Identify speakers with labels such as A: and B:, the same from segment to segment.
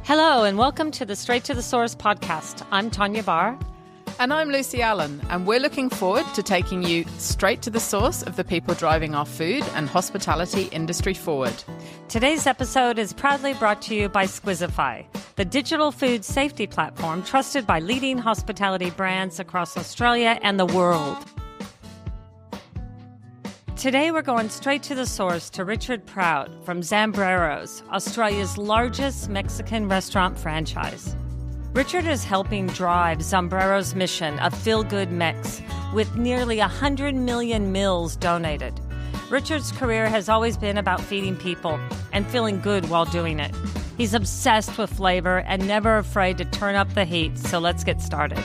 A: Hello, and welcome to the Straight to the Source podcast. I'm Tawnya Bahr.
B: And I'm Lucy Allen, and we're looking forward to taking you straight to the source of the people driving our food and hospitality industry forward.
A: Today's episode is proudly brought to you by Squizify, the digital food safety platform trusted by leading hospitality brands across Australia and the world. Today, we're going straight to the source to Richard Prout from Zambrero's, Australia's largest Mexican restaurant franchise. Richard is helping drive Zambrero's mission of feel-good Mex with nearly 100 million meals donated. Richard's career has always been about feeding people and feeling good while doing it. He's obsessed with flavor and never afraid to turn up the heat, so let's get started.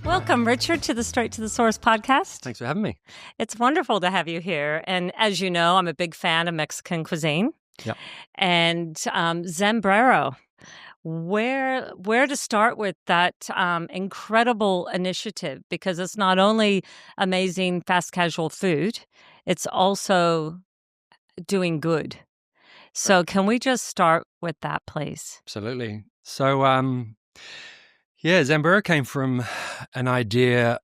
A: Welcome, Richard, to the Straight to the Source podcast.
C: Thanks for having me.
A: It's wonderful to have you here. And as you know, I'm a big fan of Mexican cuisine.
C: Yep.
A: And Zambrero, where to start with that incredible initiative? Because it's not only amazing fast casual food, it's also doing good. So can we just start with that, please?
C: Absolutely. So, Zambrero came from an idea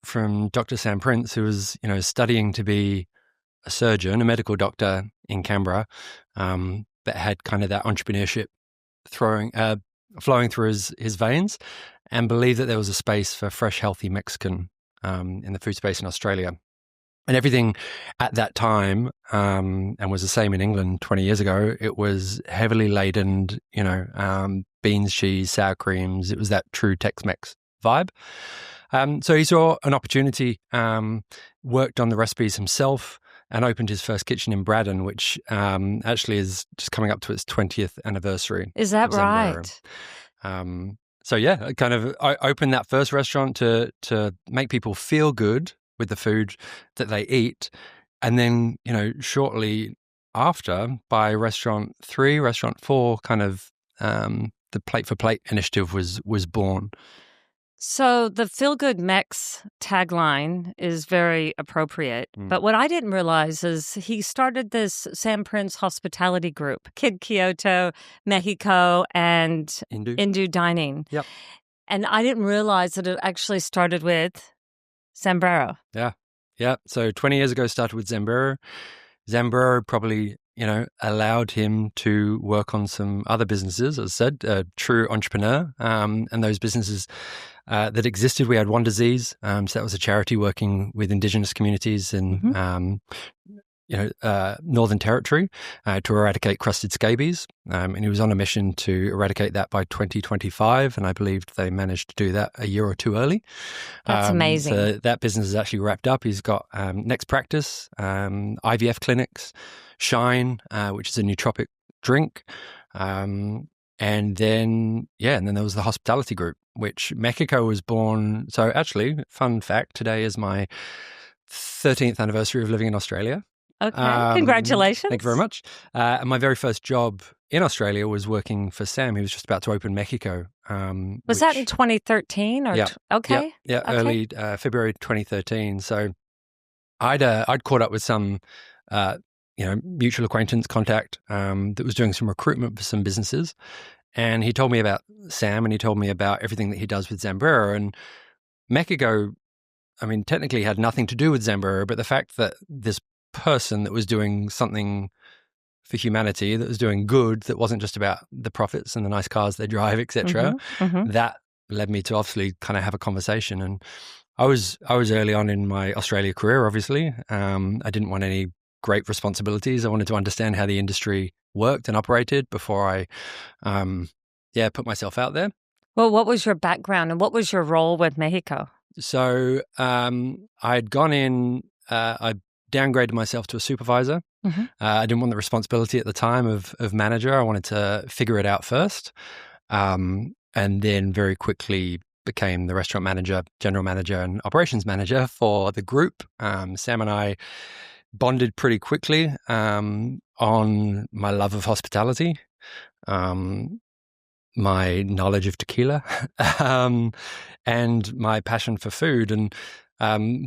C: from Dr. Sam Prince, who was, studying to be a surgeon, a medical doctor in Canberra, that had kind of that entrepreneurship flowing through his veins, and believed that there was a space for fresh, healthy Mexican in the food space in Australia. And everything at that time, and was the same in England 20 years ago, it was heavily laden, beans, cheese, sour creams. It was that true Tex-Mex vibe. So he saw an opportunity, worked on the recipes himself, and opened his first kitchen in Braddon, which actually is just coming up to its 20th anniversary.
A: Is that right?
C: I opened that first restaurant to make people feel good with the food that they eat. And then, shortly after, by restaurant 3, restaurant 4, kind of the Plate for Plate initiative was born.
A: So the Feel Good Mex tagline is very appropriate. But what I didn't realize is he started this Sam Prince hospitality group, Kid Kyoto, Mexico, and Indu Dining.
C: Yep.
A: And I didn't realize that it actually started with Zambrero.
C: Yeah. So 20 years ago, started with Zambrero. Zambrero probably, allowed him to work on some other businesses, as I said, a true entrepreneur. And those businesses that existed, we had One Disease. So that was a charity working with Indigenous communities in Northern Territory to eradicate crusted scabies. And he was on a mission to eradicate that by 2025. And I believed they managed to do that a year or two early.
A: That's amazing.
C: So that business is actually wrapped up. He's got Next Practice, IVF clinics, Shine, which is a nootropic drink. And then there was the hospitality group, which Mexico was born. So actually, fun fact, today is my 13th anniversary of living in Australia.
A: Okay, congratulations.
C: Thank you very much. And my very first job in Australia was working for Sam. He was just about to open Mexico.
A: Was that in 2013? Or
C: Yeah.
A: Okay.
C: Yeah,
A: Okay.
C: early February 2013. So I'd caught up with some mutual acquaintance contact that was doing some recruitment for some businesses. And he told me about Sam, and he told me about everything that he does with Zambrero. And Mexico, technically had nothing to do with Zambrero, but the fact that this person that was doing something for humanity, that was doing good, that wasn't just about the profits and the nice cars they drive, etc., that led me to obviously kind of have a conversation. And I was early on in my Australia career, obviously. I didn't want any great responsibilities. I wanted to understand how the industry worked and operated before I put myself out there.
A: Well, what was your background and what was your role with Mexico?
C: So I'd gone in, I downgraded myself to a supervisor. I didn't want the responsibility at the time of manager. I wanted to figure it out first. And then very quickly became the restaurant manager, general manager, and operations manager for the group. Sam and I bonded pretty quickly on my love of hospitality, my knowledge of tequila, and my passion for food. And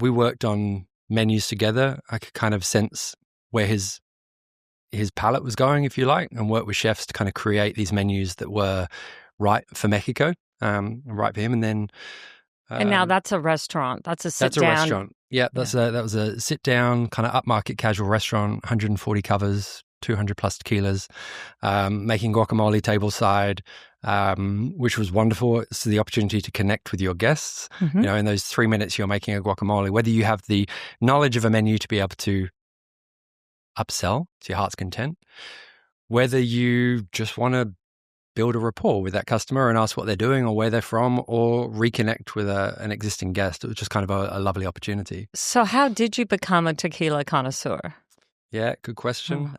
C: we worked on menus together. I could kind of sense where his his palate was going, if you like, and worked with chefs to kind of create these menus that were right for Mexico, right for him. And then
A: and now that's a restaurant. That's a sit-down.
C: That's a restaurant. Yeah, that was a sit-down kind of upmarket casual restaurant, 140 covers, 200 plus tequilas, making guacamole tableside, which was wonderful. It's the opportunity to connect with your guests.
A: Mm-hmm.
C: You know, in those 3 minutes you're making a guacamole, whether you have the knowledge of a menu to be able to upsell to your heart's content, whether you just want to build a rapport with that customer and ask what they're doing or where they're from, or reconnect with an existing guest. It was just kind of a lovely opportunity.
A: So how did you become a tequila connoisseur?
C: Yeah, good question.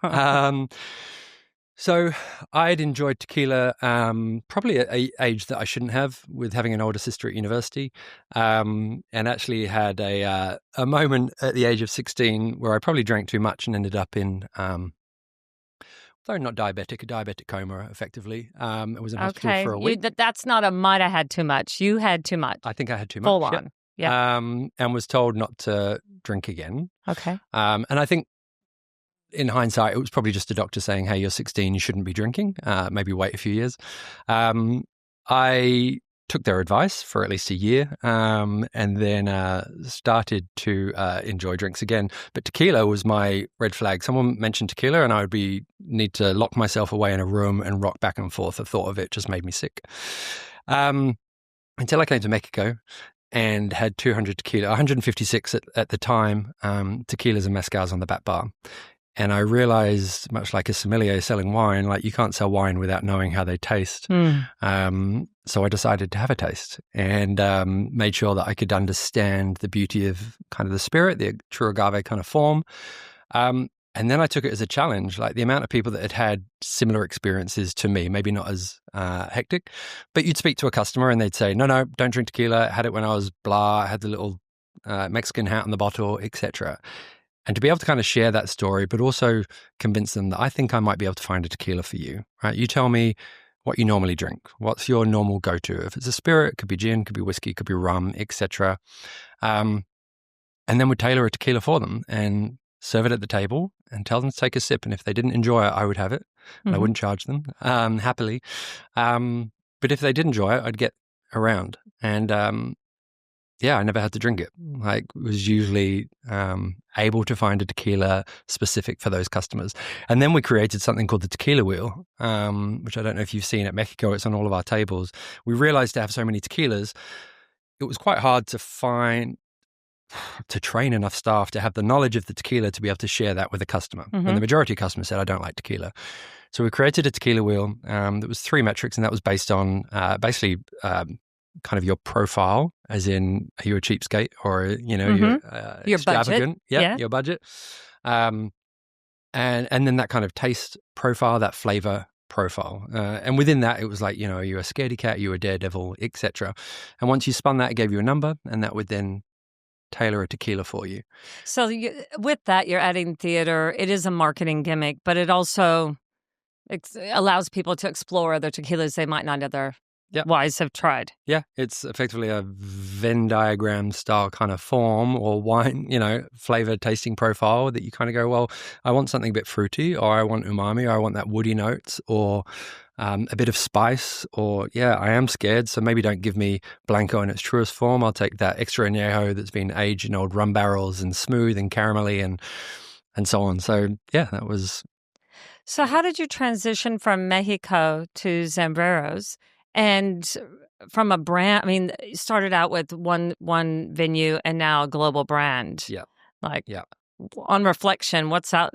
C: So I'd enjoyed tequila probably at an age that I shouldn't have, with having an older sister at university, and actually had a moment at the age of 16 where I probably drank too much and ended up in though not diabetic, a diabetic coma, effectively. I was in hospital for a week.
A: That's not a might have had too much. You had too much.
C: I think I had too much.
A: Full on. Yeah.
C: And was told not to drink again.
A: Okay.
C: And I think in hindsight, it was probably just a doctor saying, hey, you're 16, you shouldn't be drinking. Maybe wait a few years. I took their advice for at least a year, and then started to enjoy drinks again. But tequila was my red flag. Someone mentioned tequila and I would need to lock myself away in a room and rock back and forth. The thought of it just made me sick. Until I came to Mexico and had 200 tequila, 156 at the time, tequilas and mezcals on the back bar. And I realized, much like a sommelier selling wine, like you can't sell wine without knowing how they taste. So I decided to have a taste and made sure that I could understand the beauty of kind of the spirit, the true agave kind of form. And then I took it as a challenge, like the amount of people that had had similar experiences to me, maybe not as hectic, but you'd speak to a customer and they'd say, no, don't drink tequila. I had it when I was blah, I had the little Mexican hat on the bottle, etc. And to be able to kind of share that story, but also convince them that I think I might be able to find a tequila for you, right? You tell me what you normally drink. What's your normal go-to? If it's a spirit, it could be gin, could be whiskey, could be rum, etc. And then we'd tailor a tequila for them and serve it at the table and tell them to take a sip. And if they didn't enjoy it, I would have it. And I wouldn't charge them happily. But if they did enjoy it, I'd get around. And I never had to drink it. Like, was usually able to find a tequila specific for those customers. And then we created something called the tequila wheel, which I don't know if you've seen at Mexico. It's on all of our tables. We realized to have so many tequilas, it was quite hard to train enough staff to have the knowledge of the tequila to be able to share that with a customer. And the majority of customers said, I don't like tequila. So we created a tequila wheel that was 3 metrics, and that was based on basically kind of your profile, as in, are you a cheapskate or, you're
A: your
C: extravagant?
A: Budget. Yeah,
C: your budget. And then that kind of taste profile, that flavor profile. And within that, it was like, are you a scaredy cat, are you a daredevil, etc. And once you spun that, it gave you a number, and that would then tailor a tequila for you.
A: So with that, you're adding theater. It is a marketing gimmick, but it also allows people to explore other tequilas they might not otherwise have tried.
C: Yeah, it's effectively a Venn diagram style kind of form or wine, flavor tasting profile that you kind of go, well, I want something a bit fruity, or I want umami, or I want that woody notes, or a bit of spice, or I am scared, so maybe don't give me Blanco in its truest form. I'll take that extra añejo that's been aged in old rum barrels and smooth and caramelly and so on. So that was.
A: So how did you transition from Mexico to Zambreros? And from a brand, I mean, you started out with one venue and now a global brand.
C: Yeah.
A: On reflection, what's that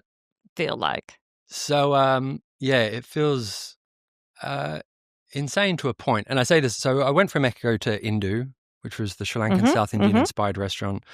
A: feel like?
C: So, it feels insane to a point. And I say this, so I went from Mexico to Indu, which was the Sri Lankan South Indian inspired restaurant.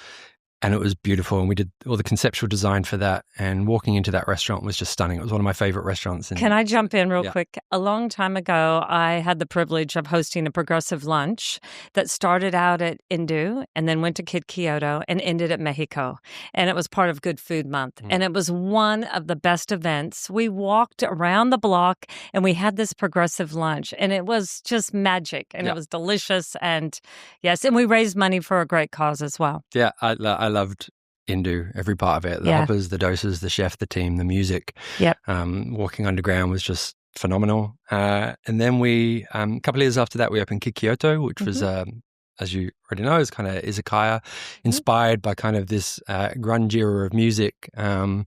C: And it was beautiful. And we did all the conceptual design for that. And walking into that restaurant was just stunning. It was one of my favorite restaurants.
A: Can I jump in real quick? A long time ago, I had the privilege of hosting a progressive lunch that started out at Indu and then went to Kid Kyoto and ended at Mexico. And it was part of Good Food Month. And it was one of the best events. We walked around the block and we had this progressive lunch. And it was just magic. And it was delicious. And yes, and we raised money for a great cause as well.
C: Yeah, I loved into every part of it. The hoppers, the doses, the chef, the team, the music.
A: Yep.
C: Walking underground was just phenomenal. And then we, a couple of years after that, we opened Kyoto, which was, as you already know, is kind of izakaya, inspired by kind of this grunge era of music. And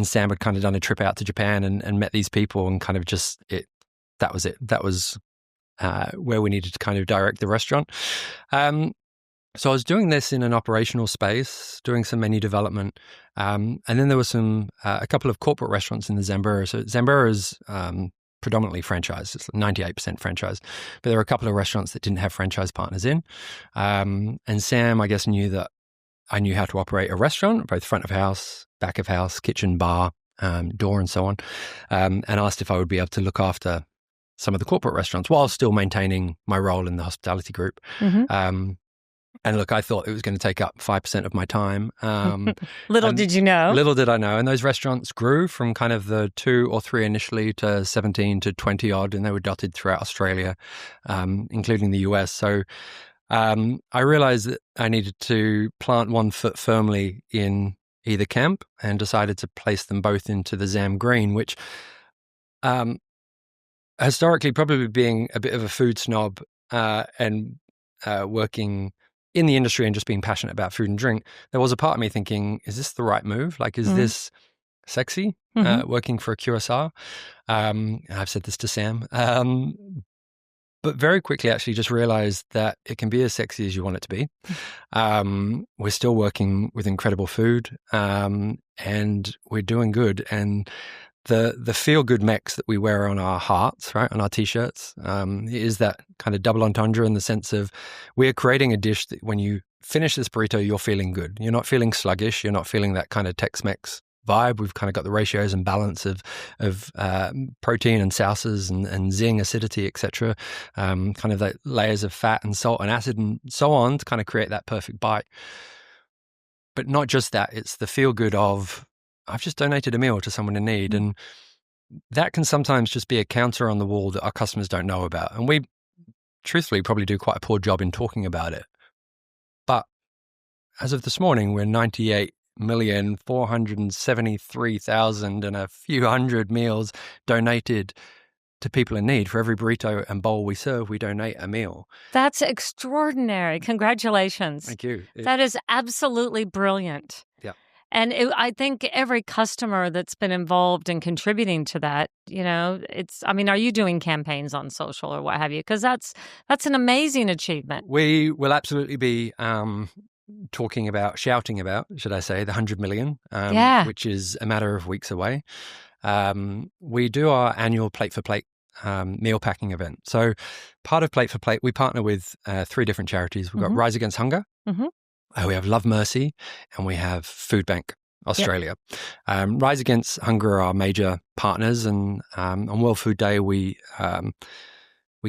C: Sam had kind of done a trip out to Japan and met these people, and kind of just that was it. That was where we needed to kind of direct the restaurant. So I was doing this in an operational space, doing some menu development, and then there was a couple of corporate restaurants in the Zambrero. So Zambrero is predominantly franchise; it's 98% franchise, but there were a couple of restaurants that didn't have franchise partners in. And Sam, I guess, knew that I knew how to operate a restaurant, both front of house, back of house, kitchen, bar, door, and so on, and asked if I would be able to look after some of the corporate restaurants while still maintaining my role in the hospitality group. And look, I thought it was going to take up 5% of my time.
A: Little did you know.
C: Little did I know. And those restaurants grew from kind of the 2 or 3 initially to 17 to 20 odd, and they were dotted throughout Australia, including the US. So I realized that I needed to plant one foot firmly in either camp, and decided to place them both into the Zam Green, which historically, probably being a bit of a food snob and working in the industry and just being passionate about food and drink, there was a part of me thinking, is this the right move? Like, is this sexy, working for a QSR? I've said this to Sam. But very quickly actually just realized that it can be as sexy as you want it to be. We're still working with incredible food, and we're doing good. And the feel-good mix that we wear on our hearts, right, on our T-shirts, is that kind of double entendre in the sense of we're creating a dish that when you finish this burrito, you're feeling good. You're not feeling sluggish. You're not feeling that kind of Tex-Mex vibe. We've kind of got the ratios and balance of protein and sauces and zing, acidity, etc. Kind of the layers of fat and salt and acid and so on to kind of create that perfect bite. But not just that, it's the feel-good of, I've just donated a meal to someone in need. And that can sometimes just be a counter on the wall that our customers don't know about. And we truthfully probably do quite a poor job in talking about it. But as of this morning, we're 98,473,000 and a few hundred meals donated to people in need. For every burrito and bowl we serve, we donate a meal.
A: That's extraordinary. Congratulations.
C: Thank you.
A: That is absolutely brilliant.
C: Yeah.
A: And I think every customer that's been involved in contributing to that, are you doing campaigns on social or what have you? Because that's an amazing achievement.
C: We will absolutely be shouting about, should I say, the 100 million, which is a matter of weeks away. We do our annual Plate for Plate meal packing event. So part of Plate for Plate, we partner with 3 different charities. We've got Rise Against Hunger. We have Love Mercy, and we have Food Bank Australia. Rise Against Hunger are our major partners, and on World Food Day we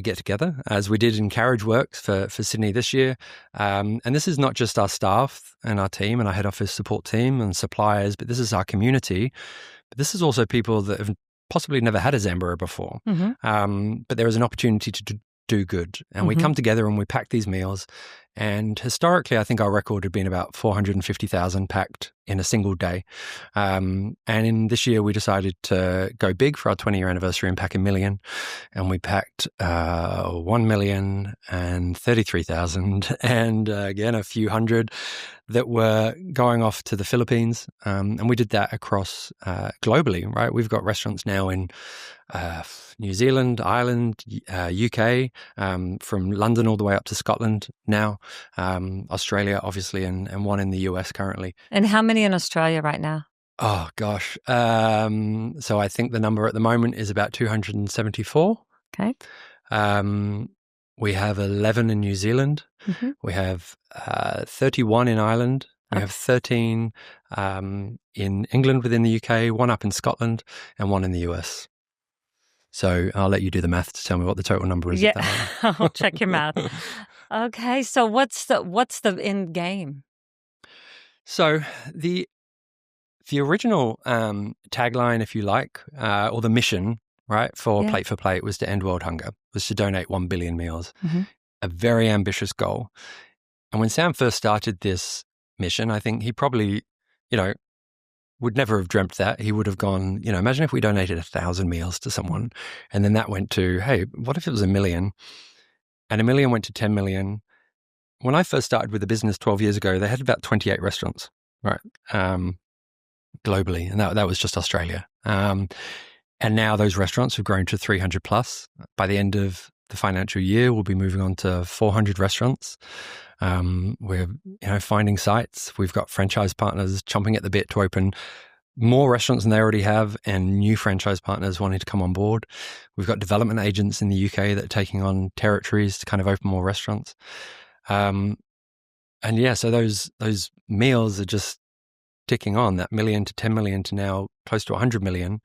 C: get together, as we did in Carriage Works for Sydney this year. And this is not just our staff and our team and our head office support team and suppliers, but this is our community. But this is also people that have possibly never had a Zambrero before. But there is an opportunity to do good. And we come together and we pack these meals. And historically, I think our record had been about 450,000 packed in a single day. And in this year, we decided to go big for our 20-year anniversary and pack 1 million. And we packed 1,033,000 and again, a few hundred that were going off to the Philippines. And we did that across globally, right? We've got restaurants now in New Zealand, Ireland, UK, from London all the way up to Scotland now, Australia, obviously, and one in the US currently.
A: And how many in Australia right now?
C: Oh, gosh. So I think the number at the moment is about 274.
A: Okay.
C: We have 11 in New Zealand. We have 31 in Ireland. We have 13 in England within the UK, 1 up in Scotland, and 1 in the US. So I'll let you do the math to tell me what the total number is.
A: Yeah, I'll check your math. Okay, so what's the end game? So
C: the original tagline, if you like, or the mission, right, for Plate for Plate was to end world hunger, was to donate 1 billion meals. A very ambitious goal. And when Sam first started this mission, I think he probably would never have dreamt that. He would have gone, imagine if we donated 1,000 meals to someone, and then that went to, hey, what if it was 1 million? And 1 million went to 10 million. When I first started with the business 12 years ago, they had about 28 restaurants, right? Globally. And that was just Australia. And now those restaurants have grown to 300 plus. By the end of the financial year, we'll be moving on to 400 restaurants. We're finding sites. We've got franchise partners chomping at the bit to open more restaurants than they already have, and new franchise partners wanting to come on board. We've got development agents in the UK that are taking on territories to kind of open more restaurants. So those meals are just ticking on, that 1 million to 10 million to now close to 100 million.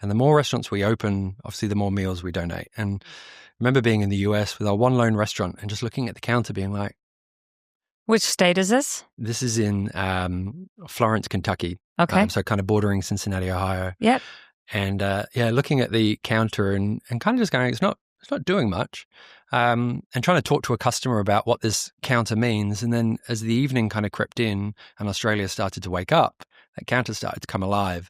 C: And the more restaurants we open, obviously the more meals we donate. And I remember being in the US with our one lone restaurant and just looking at the counter being like,
A: which state is this?
C: This is in Florence, Kentucky.
A: Okay.
C: So kind of bordering Cincinnati, Ohio.
A: Yep.
C: And looking at the counter and kind of just going, it's not doing much. And trying to talk to a customer about what this counter means. And then as the evening kind of crept in and Australia started to wake up, that counter started to come alive.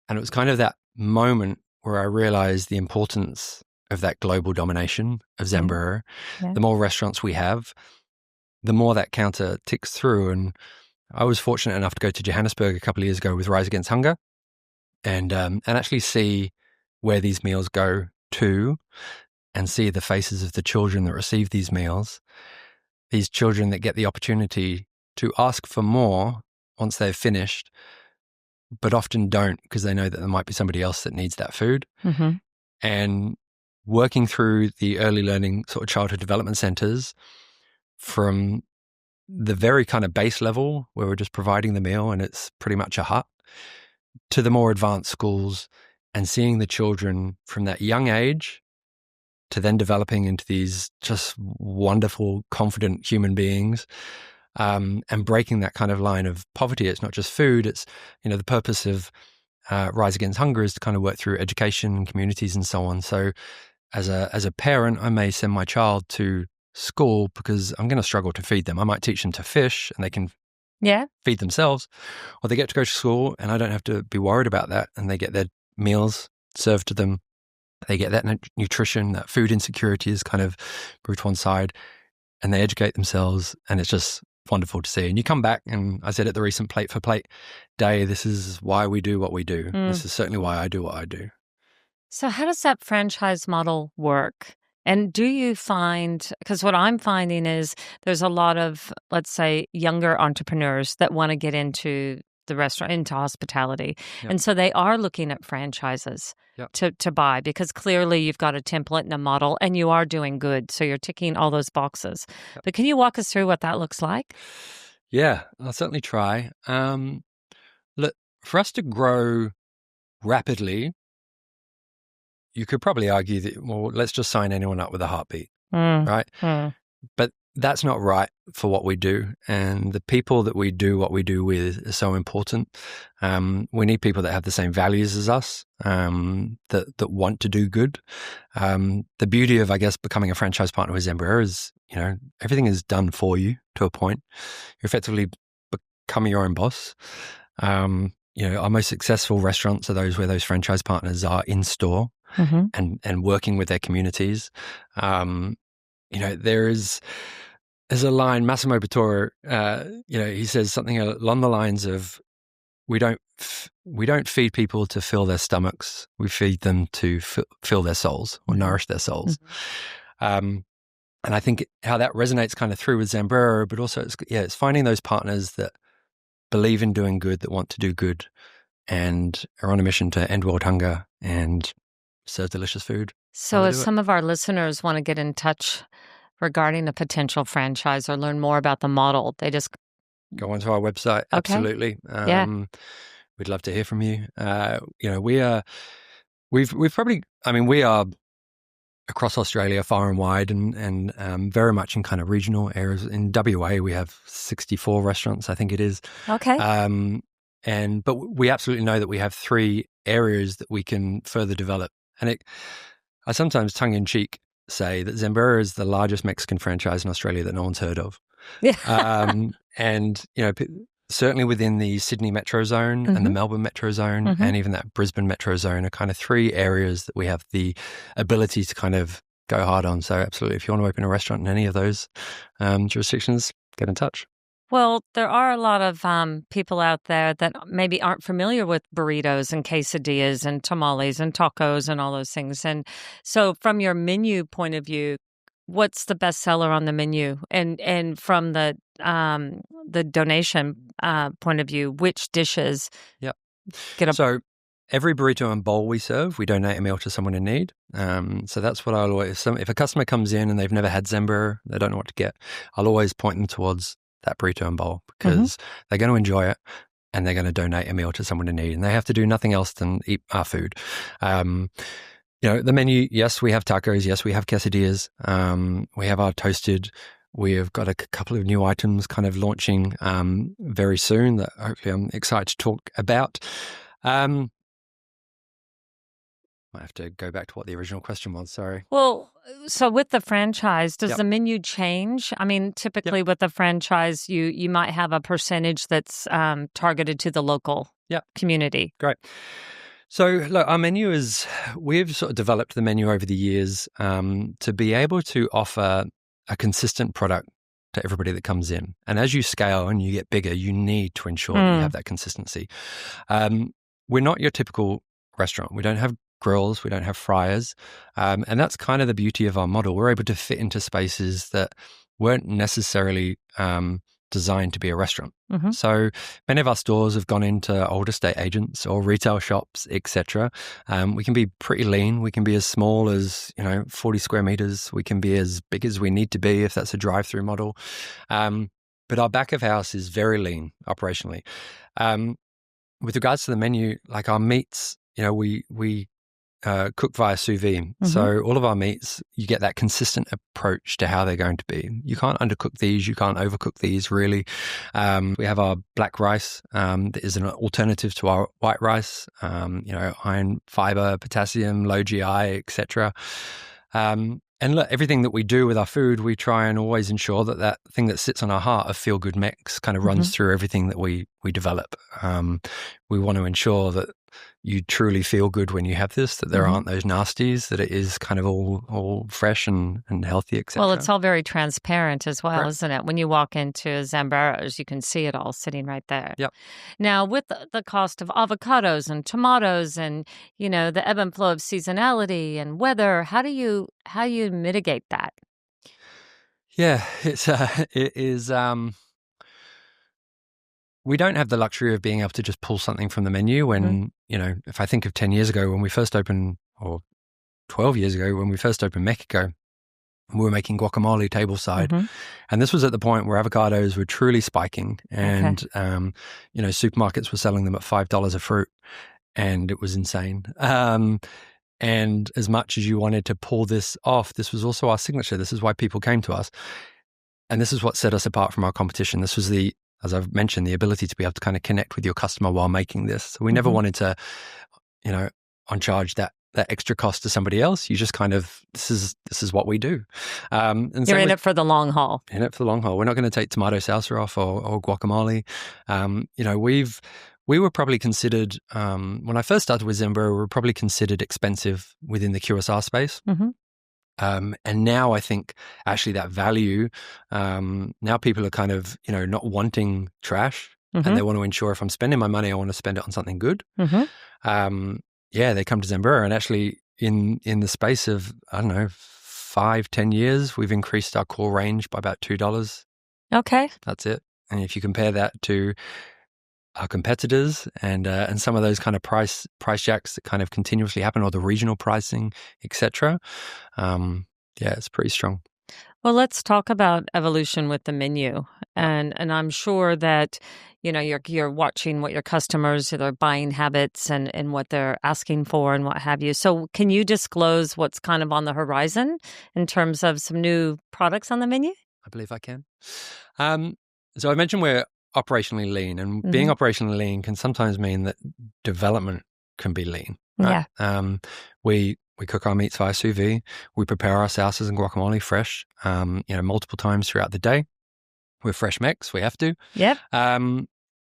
C: And it was kind of that moment where I realized the importance of that global domination of Zambrero. Yeah. The more restaurants we have, the more that counter ticks through. And I was fortunate enough to go to Johannesburg a couple of years ago with Rise Against Hunger and actually see where these meals go to and see the faces of the children that receive these meals, these children that get the opportunity to ask for more once they've finished, but often don't because they know that there might be somebody else that needs that food.
A: Mm-hmm.
C: And working through the early learning sort of childhood development centers from the very kind of base level where we're just providing the meal and it's pretty much a hut to the more advanced schools and seeing the children from that young age to then developing into these just wonderful, confident human beings, and breaking that kind of line of poverty. It's not just food. It's, the purpose of Rise Against Hunger is to kind of work through education and communities and so on. So as a parent, I may send my child to school because I'm going to struggle to feed them. I might teach them to fish and they can feed themselves, or they get to go to school and I don't have to be worried about that, and they get their meals served to them. They get that nutrition, that food insecurity is kind of brought to one side, and they educate themselves, and it's just wonderful to see. And you come back, and I said at the recent Plate for Plate Day, this is why we do what we do. This is certainly why I do what I do.
A: So how does that franchise model work? And do you find, because what I'm finding is there's a lot of, let's say, younger entrepreneurs that want to get into the restaurant, into hospitality.
C: Yep.
A: And so they are looking at franchises to buy, because clearly you've got a template and a model and you are doing good. So you're ticking all those boxes. Yep. But can you walk us through what that looks like?
C: Yeah, I'll certainly try. Look, for us to grow rapidly, you could probably argue that, well, let's just sign anyone up with a heartbeat, right? But that's not right for what we do. And the people that we do what we do with is so important. We need people that have the same values as us, that want to do good. The beauty of, I guess, becoming a franchise partner with Zambrero is, everything is done for you to a point. You effectively become your own boss. Our most successful restaurants are those where those franchise partners are in store and working with their communities. There's a line, Massimo Bottura, he says something along the lines of, we don't feed people to fill their stomachs. We feed them to fill their souls or nourish their souls. And I think how that resonates kind of through with Zambrero, but also it's finding those partners that believe in doing good, that want to do good, and are on a mission to end world hunger and serve delicious food.
A: So if some of our listeners want to get in touch regarding a potential franchise or learn more about the model, they just
C: go onto our website.
A: Okay.
C: Absolutely. We'd love to hear from you. We are across Australia far and wide, and very much in kind of regional areas. In WA, we have 64 restaurants, I think it is.
A: Okay.
C: But we absolutely know that we have 3 areas that we can further develop. And I sometimes tongue in cheek say that Zambrero is the largest Mexican franchise in Australia that no one's heard of.
A: Yeah.
C: And certainly within the Sydney metro zone and the Melbourne metro zone and even that Brisbane metro zone are kind of 3 areas that we have the ability to kind of go hard on. So absolutely, if you want to open a restaurant in any of those jurisdictions, get in touch.
A: Well, there are a lot of people out there that maybe aren't familiar with burritos and quesadillas and tamales and tacos and all those things. And so from your menu point of view, what's the best seller on the menu? And from the donation point of view, which dishes get a...
C: So every burrito and bowl we serve, we donate a meal to someone in need. So that's what I'll always... If a customer comes in and they've never had Zambrero, they don't know what to get, I'll always point them towards that burrito and bowl because they're going to enjoy it and they're going to donate a meal to someone in need. And they have to do nothing else than eat our food. The menu, yes, we have tacos. Yes, we have quesadillas. We have our toasted. We have got a couple of new items kind of launching very soon that hopefully I'm excited to talk about. I have to go back to what the original question was. Sorry.
A: Well, so with the franchise, does the menu change? I mean, typically with the franchise, you might have a percentage that's targeted to the local community.
C: Great. So look, our menu we've sort of developed the menu over the years to be able to offer a consistent product to everybody that comes in. And as you scale and you get bigger, you need to ensure that you have that consistency. We're not your typical restaurant. We don't have grills, we don't have fryers. And that's kind of the beauty of our model. We're able to fit into spaces that weren't necessarily designed to be a restaurant. So many of our stores have gone into old estate agents or retail shops, etc. We can be pretty lean. We can be as small as 40 square meters. We can be as big as we need to be if that's a drive-through model. But our back of house is very lean operationally. With regards to the menu, like our meats, we cook via sous vide. So all of our meats, you get that consistent approach to how they're going to be. You can't undercook these. You can't overcook these, really. We have our black rice that is an alternative to our white rice, iron, fiber, potassium, low GI, etc. And look, everything that we do with our food, we try and always ensure that thing that sits on our heart, a feel-good mix, kind of runs through everything that we develop. We want to ensure that you truly feel good when you have this, that there aren't those nasties, that it is kind of all fresh and healthy, etc.
A: Well, it's all very transparent as well, isn't it? When you walk into Zambrero's, you can see it all sitting right there.
C: Yep.
A: Now, with the cost of avocados and tomatoes and, the ebb and flow of seasonality and weather, how do you mitigate that?
C: Yeah, it is... We don't have the luxury of being able to just pull something from the menu when, if I think of 10 years ago when we first opened, or 12 years ago when we first opened Mexico, we were making guacamole tableside. And this was at the point where avocados were truly spiking and, supermarkets were selling them at $5 a fruit and it was insane. And as much as you wanted to pull this off, this was also our signature. This is why people came to us. And this is what set us apart from our competition. This was as I've mentioned, the ability to be able to kind of connect with your customer while making this. So we never wanted to, on charge that extra cost to somebody else. You just kind of, this is what we do. And
A: you're in it for the long haul.
C: In it for the long haul. We're not going to take tomato salsa off or guacamole. We were probably considered, when I first started with Zambrero, we were probably considered expensive within the QSR space. And now I think actually that value, now people are kind of, not wanting trash and they want to ensure if I'm spending my money, I want to spend it on something good. They come to Zambrero and actually in the space of, 5-10 years, we've increased our core range by about $2.
A: Okay.
C: That's it. And if you compare that to our competitors and some of those kind of price jacks that kind of continuously happen, or the regional pricing, etc. It's pretty strong.
A: Well, let's talk about evolution with the menu, and I'm sure that you're watching what your customers, their buying habits, and what they're asking for, and what have you. So, can you disclose what's kind of on the horizon in terms of some new products on the menu?
C: I believe I can. So I mentioned we're operationally lean, and being operationally lean can sometimes mean that development can be lean. Right? Yeah. We cook our meats via sous vide. We prepare our salsas and guacamole fresh, multiple times throughout the day. We're fresh Mex. We have to.
A: Yep.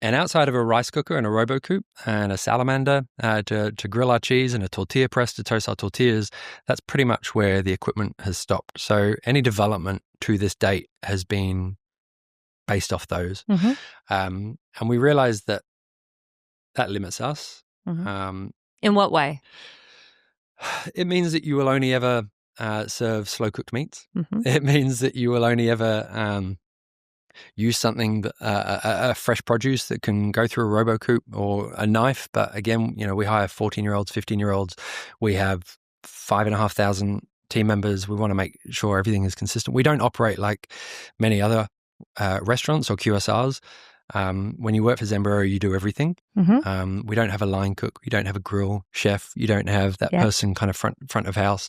C: And outside of a rice cooker and a RoboCoupe and a salamander to grill our cheese and a tortilla press to toast our tortillas, that's pretty much where the equipment has stopped. So any development to this date has been based off those. And we realized that limits us.
A: In what way?
C: It means that you will only ever serve slow-cooked meats. It means that you will only ever use something, a fresh produce that can go through a RoboCoupe or a knife. But again, we hire 14-year-olds, 15-year-olds. We have 5,500 team members. We want to make sure everything is consistent. We don't operate like many other restaurants or QSRs. When you work for Zambrero, you do everything. We don't have a line cook. You don't have a grill chef. You don't have that person kind of front of house.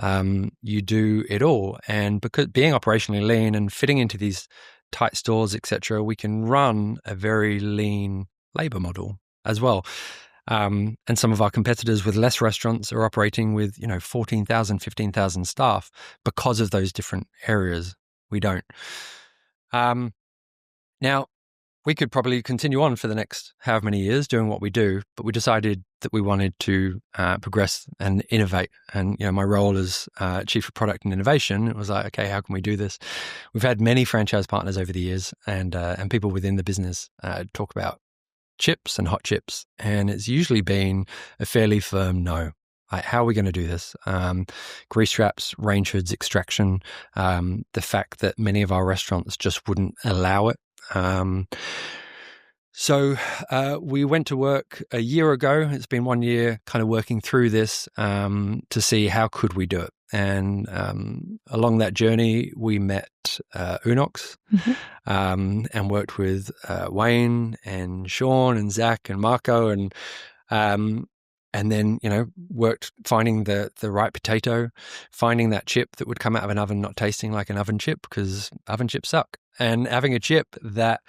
C: You do it all. And because being operationally lean and fitting into these tight stores, etc., we can run a very lean labor model as well. And some of our competitors with less restaurants are operating with 14,000, 15,000 staff because of those different areas. We don't. Now, we could probably continue on for the next however many years doing what we do, but we decided that we wanted to progress and innovate. And my role as Chief of Product and Innovation, it was like, okay, how can we do this? We've had many franchise partners over the years, and people within the business talk about chips and hot chips, and it's usually been a fairly firm no. Like, how are we going to do this? Grease traps, range hoods, extraction, the fact that many of our restaurants just wouldn't allow it. So we went to work a year ago. It's been 1 year kind of working through this to see how could we do it. And along that journey, we met Unox and worked with Wayne and Sean and Zach and Marco and then, worked finding the right potato, finding that chip that would come out of an oven not tasting like an oven chip, because oven chips suck. And having a chip that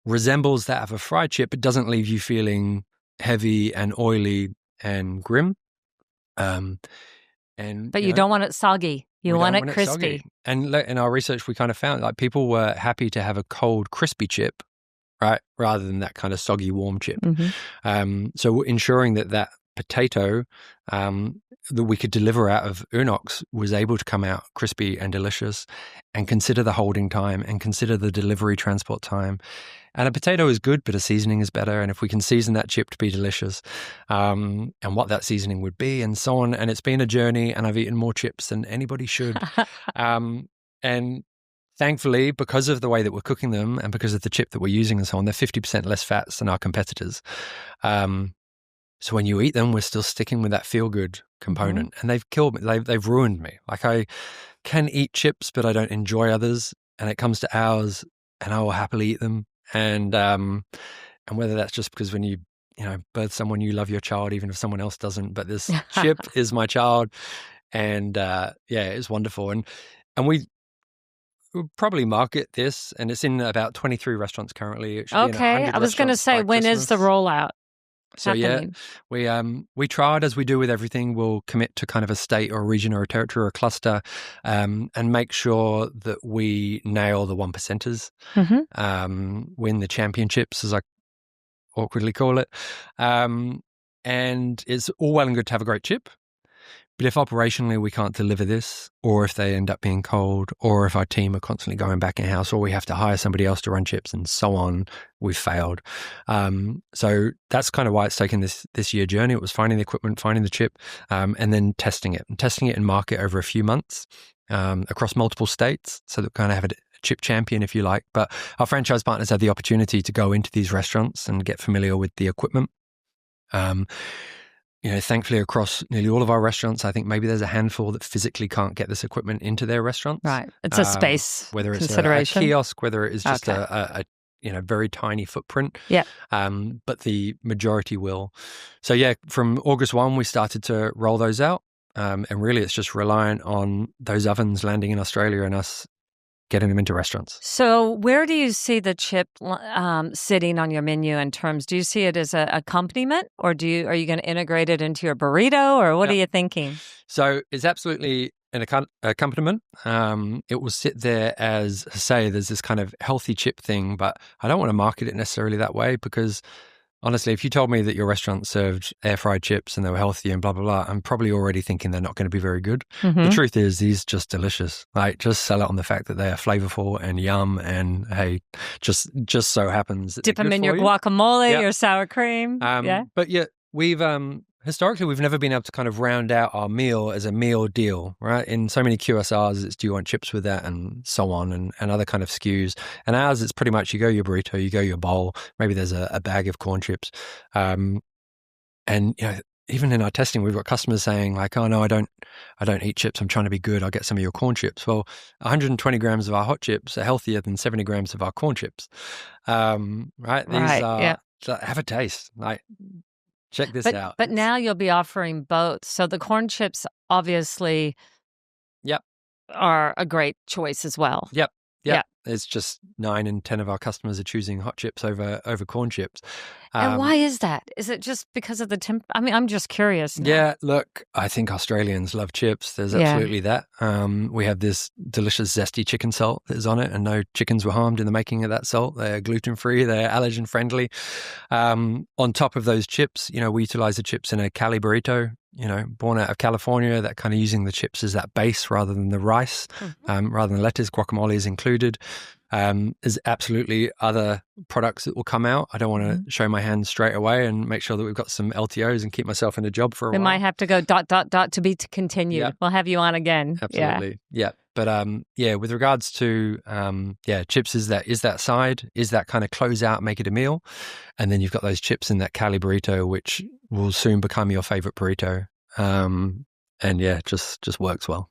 C: resembles that of a fried chip, it doesn't leave you feeling heavy and oily and grim. But
A: you don't want it soggy. You want it crispy.
C: Soggy. And in our research, we kind of found like people were happy to have a cold, crispy chip, right, rather than that kind of soggy, warm chip. So ensuring that potato that we could deliver out of Unox was able to come out crispy and delicious, and consider the holding time and consider the delivery transport time. And a potato is good, but a seasoning is better. And if we can season that chip to be delicious, and what that seasoning would be, and so on. And it's been a journey, and I've eaten more chips than anybody should. And thankfully, because of the way that we're cooking them and because of the chip that we're using and so on, they're 50% less fats than our competitors. So when you eat them, we're still sticking with that feel-good component. And they've killed me. They've ruined me. Like, I can eat chips, but I don't enjoy others. And it comes to ours, and I will happily eat them. And whether that's just because when you birth someone, you love your child, even if someone else doesn't. But this chip is my child. And it's wonderful. And we we'll probably market this, and it's in about 23 restaurants currently. It should be in 100
A: I was going to say, when is the rollout?
C: So happening? We tried, as we do with everything. We'll commit to kind of a state or a region or a territory or a cluster, and make sure that we nail the 1%ers, win the championships, as I awkwardly call it. And it's all well and good to have a great chip, but if operationally we can't deliver this, or if they end up being cold, or if our team are constantly going back in-house, or we have to hire somebody else to run chips and so on, we've failed. So that's kind of why it's taken this year journey. It was finding the equipment, finding the chip, and then testing it in market over a few months across multiple states, so that we kind of have a chip champion, if you like. But our franchise partners had the opportunity to go into these restaurants and get familiar with the equipment. Thankfully, across nearly all of our restaurants, I think maybe there's a handful that physically can't get this equipment into their restaurants.
A: Right. It's a space
C: whether it's
A: consideration.
C: A kiosk, whether it is just a very tiny footprint.
A: Yeah.
C: But the majority will. So from August 1, we started to roll those out. And really it's just reliant on those ovens landing in Australia and us getting them into restaurants.
A: So where do you see the chip sitting on your menu in terms? Do you see it as an accompaniment, or are you going to integrate it into your burrito, or what are you thinking?
C: So it's absolutely accompaniment. It will sit there as, say, there's this kind of healthy chip thing, but I don't want to market it necessarily that way because honestly, if you told me that your restaurant served air fried chips and they were healthy and blah, blah, blah, I'm probably already thinking they're not going to be very good. The truth is, these are just delicious. Like, just sell it on the fact that they are flavorful and yum. And hey, just so happens.
A: Dip them in your guacamole, your sour cream.
C: But yeah, we've historically, we've never been able to kind of round out our meal as a meal deal, right? In so many QSRs, it's do you want chips with that and so on and other kind of SKUs. And ours, it's pretty much you go your burrito, you go your bowl, maybe there's a bag of corn chips. And, even in our testing, we've got customers saying like, oh no, I don't eat chips. I'm trying to be good. I'll get some of your corn chips. Well, 120 grams of our hot chips are healthier than 70 grams of our corn chips. Right? These are, have a taste. Like, check this out.
A: But now you'll be offering both. So the corn chips obviously are a great choice as well.
C: Yep. It's just 9 and 10 of our customers are choosing hot chips over corn chips.
A: And why is that? Is it just because of the temp? I mean, I'm just curious now.
C: Yeah, look, I think Australians love chips. There's absolutely that. We have this delicious zesty chicken salt that is on it, and no chickens were harmed in the making of that salt. They're gluten-free, they're allergen-friendly. On top of those chips, we utilize the chips in a Cali burrito, born out of California, that kind of using the chips as that base rather than the rice, rather than lettuce. Guacamole is included. There's absolutely other products that will come out. I don't want to show my hand straight away and make sure that we've got some LTOs and keep myself in a job for a while.
A: We might have to go ... to be continued. Yeah. We'll have you on again.
C: Absolutely. Yeah. But with regards to chips is that side, is that kind of close out, make it a meal. And then you've got those chips in that Cali burrito, which will soon become your favorite burrito. Just works well.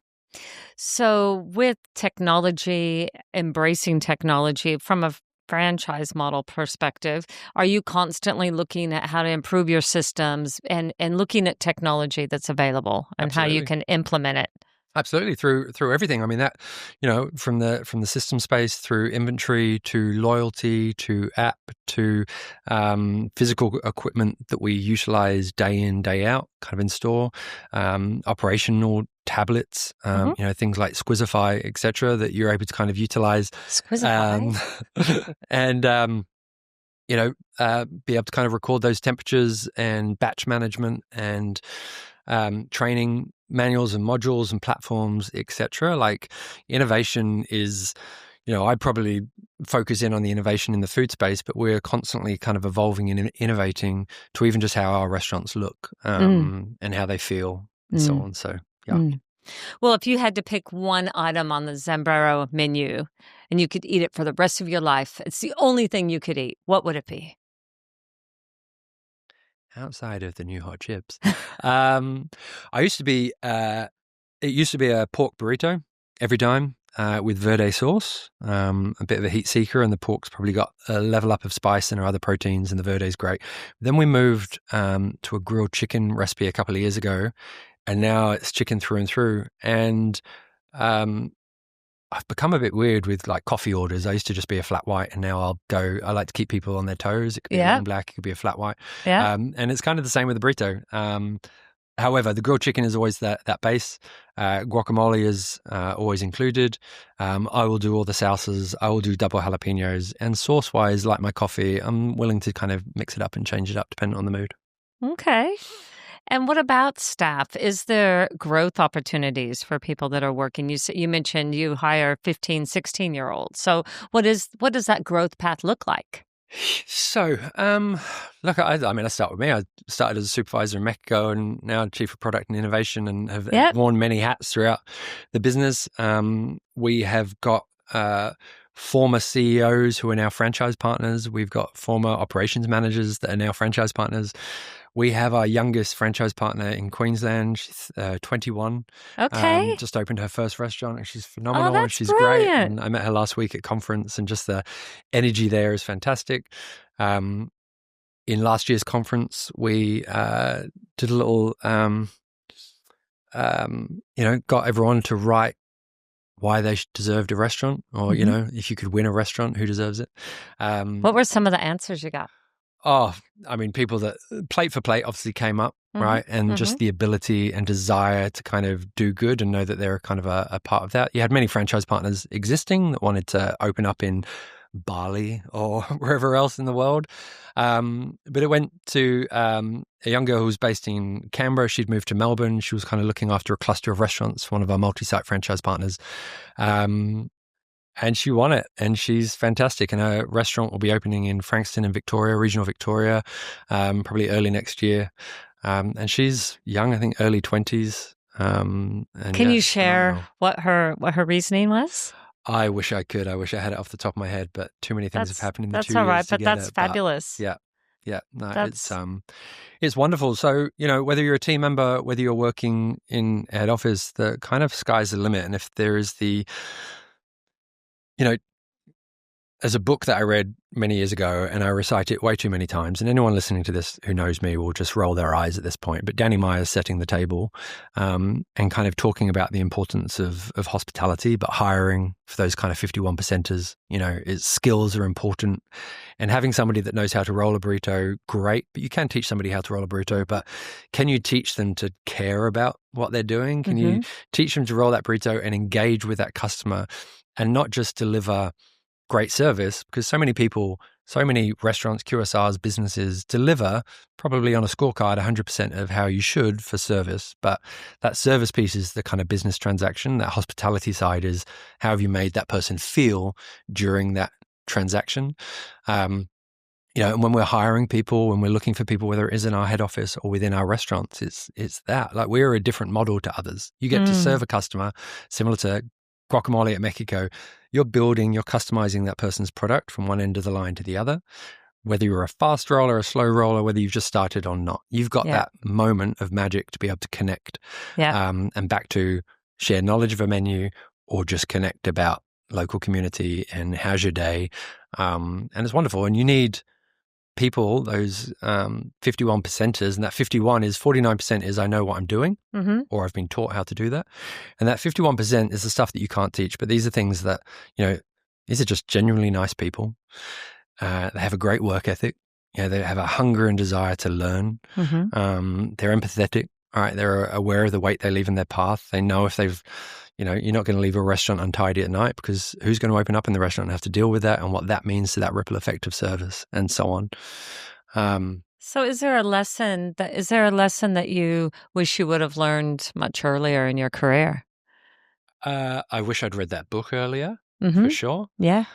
A: So with technology, embracing technology from a franchise model perspective, are you constantly looking at how to improve your systems and looking at technology that's available and how you can implement it?
C: Absolutely, through everything. I mean, that, from the system space through inventory to loyalty to app to physical equipment that we utilize day in, day out, kind of in store, operational tablets, things like Squizify, etc., that you're able to kind of utilize.
A: Squizify.
C: Be able to kind of record those temperatures and batch management and training manuals and modules and platforms, etc. Like, innovation is, I'd probably focus in on the innovation in the food space, but we're constantly kind of evolving and innovating to even just how our restaurants look and how they feel and so on. So, yeah.
A: Well, if you had to pick one item on the Zambrero menu and you could eat it for the rest of your life, it's the only thing you could eat, what would it be?
C: Outside of the new hot chips, it used to be a pork burrito every time with verde sauce, a bit of a heat seeker, and the pork's probably got a level up of spice and our other proteins, and the verde's great. Then we moved to a grilled chicken recipe a couple of years ago, and now it's chicken through and through. And I've become a bit weird with like coffee orders. I used to just be a flat white, and now I like to keep people on their toes. It could be a black, it could be a flat white.
A: Yeah.
C: And it's kind of the same with the burrito. However, the grilled chicken is always that base. Guacamole is always included. I will do all the salsas. I will do double jalapenos. And sauce-wise, like my coffee, I'm willing to kind of mix it up and change it up depending on the mood.
A: Okay. And what about staff? Is there growth opportunities for people that are working? You mentioned you hire 15, 16-year-olds. So what does that growth path look like?
C: So, look, I start with me. I started as a supervisor in Mexico and now Chief of Product and Innovation, and have worn many hats throughout the business. We have got former CEOs who are now franchise partners. We've got former operations managers that are now franchise partners. We have our youngest franchise partner in Queensland. She's 21.
A: Okay.
C: Just opened her first restaurant, and she's phenomenal.
A: Oh, that's
C: she's
A: brilliant.
C: great. And I met her last week at conference, and just the energy there is fantastic. In last year's conference, we did a little, got everyone to write why they deserved a restaurant, or, if you could win a restaurant, who deserves it.
A: What were some of the answers you got?
C: Oh, I mean, people that plate for plate obviously came up, right? And just the ability and desire to kind of do good and know that they're kind of a part of that. You had many franchise partners existing that wanted to open up in Bali or wherever else in the world. But it went to a young girl who was based in Canberra. She'd moved to Melbourne. She was kind of looking after a cluster of restaurants for one of our multi-site franchise partners. And she won it, and she's fantastic. And her restaurant will be opening in Frankston in Victoria, regional Victoria, probably early next year. And she's young, I think early 20s.
A: Can you share what her reasoning was?
C: I wish I could. I wish I had it off the top of my head, but too many things have happened in the 2 years.
A: That's all right, but
C: to
A: that's
C: get
A: fabulous.
C: But yeah. No, it's wonderful. So, whether you're a team member, whether you're working in head office, the kind of sky's the limit. And if there is there's a book that I read many years ago, and I recite it way too many times. And anyone listening to this who knows me will just roll their eyes at this point. But Danny Meyer's setting the table and kind of talking about the importance of hospitality, but hiring for those kind of 51%ers. Its skills are important. And having somebody that knows how to roll a burrito, great. But you can teach somebody how to roll a burrito. But can you teach them to care about what they're doing? Can you teach them to roll that burrito and engage with that customer and not just deliver great service? Because so many people, so many restaurants, QSRs, businesses deliver probably on a scorecard 100% of how you should for service. But that service piece is the kind of business transaction. That hospitality side is how have you made that person feel during that transaction? And when we're hiring people, when we're looking for people, whether it is in our head office or within our restaurants, it's that. Like, we're a different model to others. You get to serve a customer similar to guacamole at Mexico. You're customizing that person's product from one end of the line to the other, whether you're a fast roller, a slow roller, whether you've just started or not. You've got that moment of magic to be able to connect and back to share knowledge of a menu or just connect about local community and how's your day. And it's wonderful. And you need people, those 51%ers, and that 49% is I know what I'm doing, or I've been taught how to do that. And that 51% is the stuff that you can't teach. But these are things that, these are just genuinely nice people. They have a great work ethic. They have a hunger and desire to learn. They're empathetic. All right, they're aware of the weight they leave in their path. They know if they've, you're not going to leave a restaurant untidy at night, because who's going to open up in the restaurant and have to deal with that, and what that means to that ripple effect of service and so on.
A: So is there a lesson that you wish you would have learned much earlier in your career?
C: I wish I'd read that book earlier, for sure.
A: Yeah.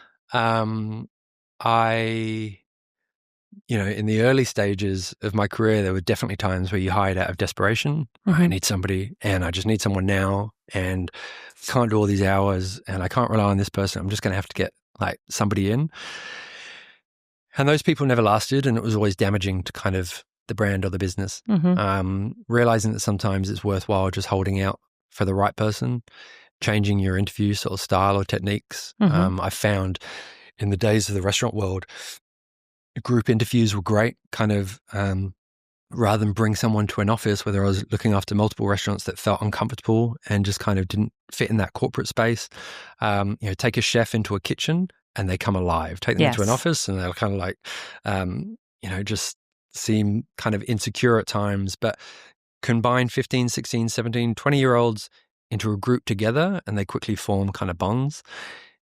C: In the early stages of my career, there were definitely times where you hired out of desperation. I need somebody, and I just need someone now, and I can't do all these hours, and I can't rely on this person. I'm just going to have to get somebody in. And those people never lasted, and it was always damaging to kind of the brand or the business. Realizing that sometimes it's worthwhile just holding out for the right person, changing your interview sort of style or techniques. I found in the days of the restaurant world, group interviews were great, kind of rather than bring someone to an office, whether I was looking after multiple restaurants that felt uncomfortable and just kind of didn't fit in that corporate space. Take a chef into a kitchen and they come alive. Take them into an office and they'll kind of just seem kind of insecure at times, but combine 15, 16, 17, 20-year-olds into a group together and they quickly form kind of bonds.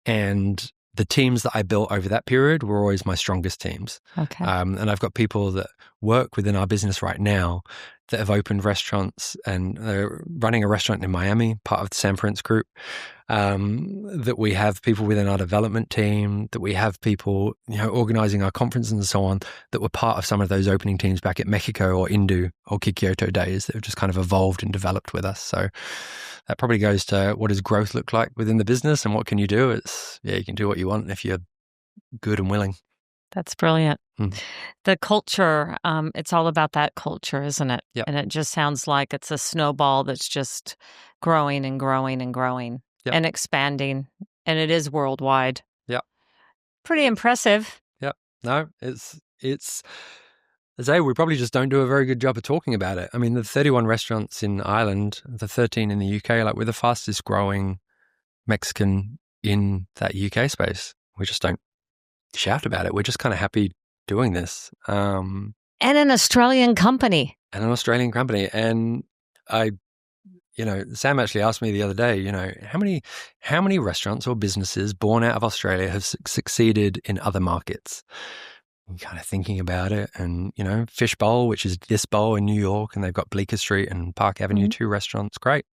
C: And the teams that I built over that period were always my strongest teams.
A: Okay.
C: And I've got people that work within our business right now that have opened restaurants, and they're running a restaurant in Miami, part of the San Francisco group, that we have people within our development team, that we have people, organizing our conferences and so on, that were part of some of those opening teams back at Mexico or Indu or Kyoto days that have just kind of evolved and developed with us. So that probably goes to what does growth look like within the business and what can you do? You can do what you want if you're good and willing.
A: That's brilliant. The culture, it's all about that culture, isn't it?
C: Yep.
A: And it just sounds like it's a snowball that's just growing and growing and growing and expanding. And it is worldwide.
C: Yeah.
A: Pretty impressive.
C: Yeah. No, it's as I say, we probably just don't do a very good job of talking about it. I mean, the 31 restaurants in Ireland, the 13 in the UK, we're the fastest growing Mexican in that UK space. We just don't shout about it. We're just kind of happy doing this.
A: And an Australian company.
C: And Sam actually asked me the other day, how many restaurants or businesses born out of Australia have succeeded in other markets? I'm kind of thinking about it, and Fishbowl, which is this bowl in New York, and they've got Bleecker Street and Park Avenue, 2 restaurants, great.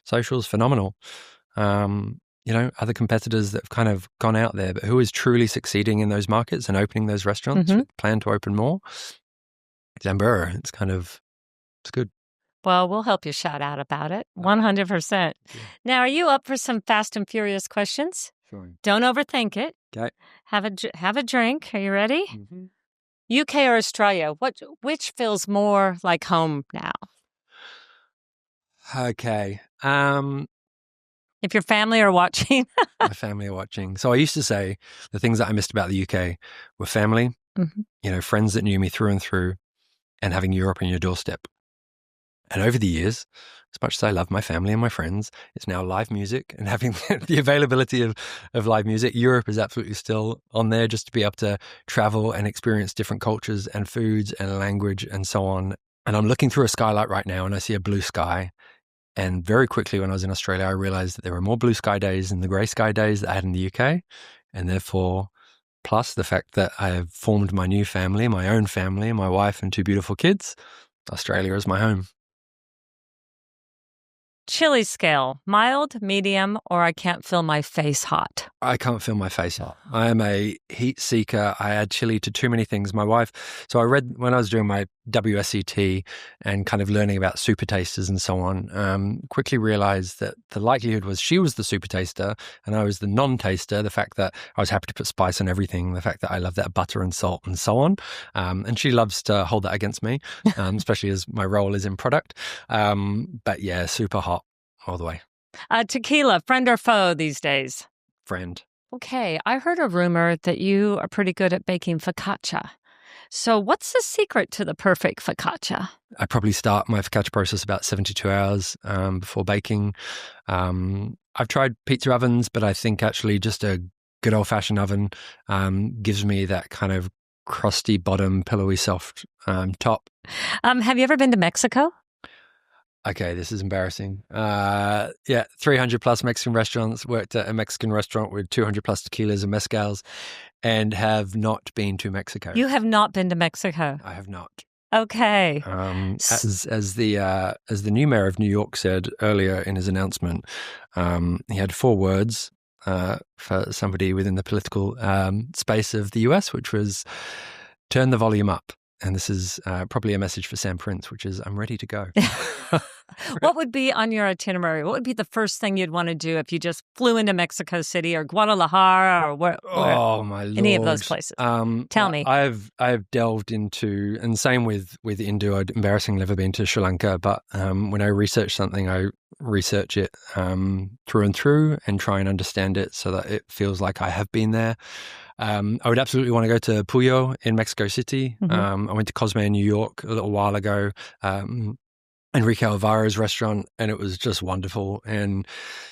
C: Social's phenomenal. Other competitors that have kind of gone out there, but who is truly succeeding in those markets and opening those restaurants, plan to open more? Zambrero. It's good.
A: Well, we'll help you shout out about it. 100%. Yeah. Now, are you up for some fast and furious questions?
C: Sure.
A: Don't overthink it.
C: Okay.
A: Have a drink. Are you ready? Mm-hmm. UK or Australia? Which feels more like home now?
C: Okay.
A: If your family are watching.
C: My family are watching. So I used to say the things that I missed about the UK were family, friends that knew me through and through, and having Europe on your doorstep. And over the years, as much as I love my family and my friends, it's now live music and having the availability of live music. Europe is absolutely still on there, just to be able to travel and experience different cultures and foods and language and so on. And I'm looking through a skylight right now and I see a blue sky. And very quickly when I was in Australia, I realized that there were more blue sky days than the grey sky days that I had in the UK. And therefore, plus the fact that I have formed my new family, my own family, my wife and 2 beautiful kids, Australia is my home.
A: Chili scale, mild, medium, or I can't feel my face hot?
C: I can't feel my face hot. I am a heat seeker. I add chili to too many things. My wife, so I read when I was doing my WSET and kind of learning about super tasters and so on, quickly realized that the likelihood was she was the super taster and I was the non-taster, the fact that I was happy to put spice on everything, the fact that I love that butter and salt and so on. And she loves to hold that against me, especially as my role is in product. But yeah, super hot all the way.
A: Tequila, friend or foe these days?
C: Friend.
A: Okay, I heard a rumor that you are pretty good at baking focaccia. So what's the secret to the perfect focaccia?
C: I probably start my focaccia process about 72 hours before baking. I've tried pizza ovens, but I think actually just a good old-fashioned oven gives me that kind of crusty bottom, pillowy soft top.
A: Have you ever been to Mexico?
C: Okay, this is embarrassing. 300 plus Mexican restaurants, worked at a Mexican restaurant with 200 plus tequilas and mezcals, and have not been to Mexico.
A: You have not been to Mexico?
C: I have not.
A: Okay.
C: As the new mayor of New York said earlier in his announcement, he had 4 words for somebody within the political space of the US, which was turn the volume up. And this is probably a message for Sam Prince, which is, I'm ready to go.
A: What would be on your itinerary? What would be the first thing you'd want to do if you just flew into Mexico City or Guadalajara or where
C: my Lord.
A: Any of those places? Tell me.
C: I've delved into, and same with Indu. I'd embarrassingly never been to Sri Lanka, but when I research something, I research it through and through and try and understand it so that it feels like I have been there. I would absolutely want to go to Puyo in Mexico City. I went to Cosme in New York a little while ago, Enrique Alvaro's restaurant, and it was just wonderful. And,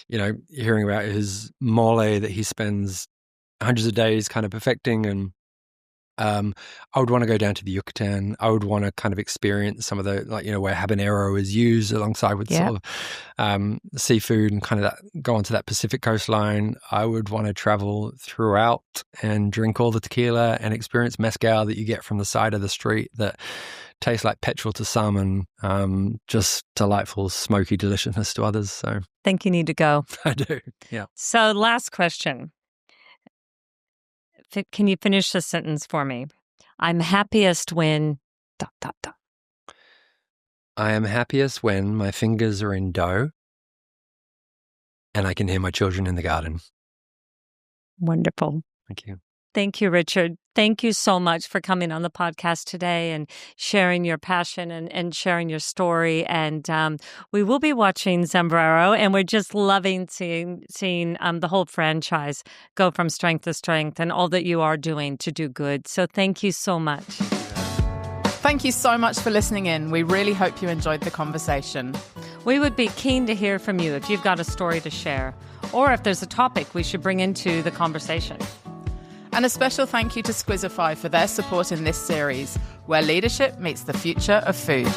C: hearing about his mole that he spends hundreds of days kind of perfecting, and I would want to go down to the Yucatan. I would want to kind of experience some of the, where habanero is used alongside with sort of seafood and kind of go onto that Pacific coastline. I would want to travel throughout and drink all the tequila and experience mezcal that you get from the side of the street that tastes like petrol to some and just delightful, smoky deliciousness to others. So
A: think you need to go.
C: I do, yeah.
A: So last question. Can you finish the sentence for me? I'm happiest when... ...
C: I am happiest when my fingers are in dough and I can hear my children in the garden.
A: Wonderful.
C: Thank you.
A: Thank you, Richard. Thank you so much for coming on the podcast today and sharing your passion and sharing your story. And we will be watching Zambrero, and we're just loving seeing the whole franchise go from strength to strength and all that you are doing to do good. So thank you so much.
B: Thank you so much for listening in. We really hope you enjoyed the conversation.
A: We would be keen to hear from you if you've got a story to share, or if there's a topic we should bring into the conversation.
B: And a special thank you to Squizify for their support in this series, where leadership meets the future of food.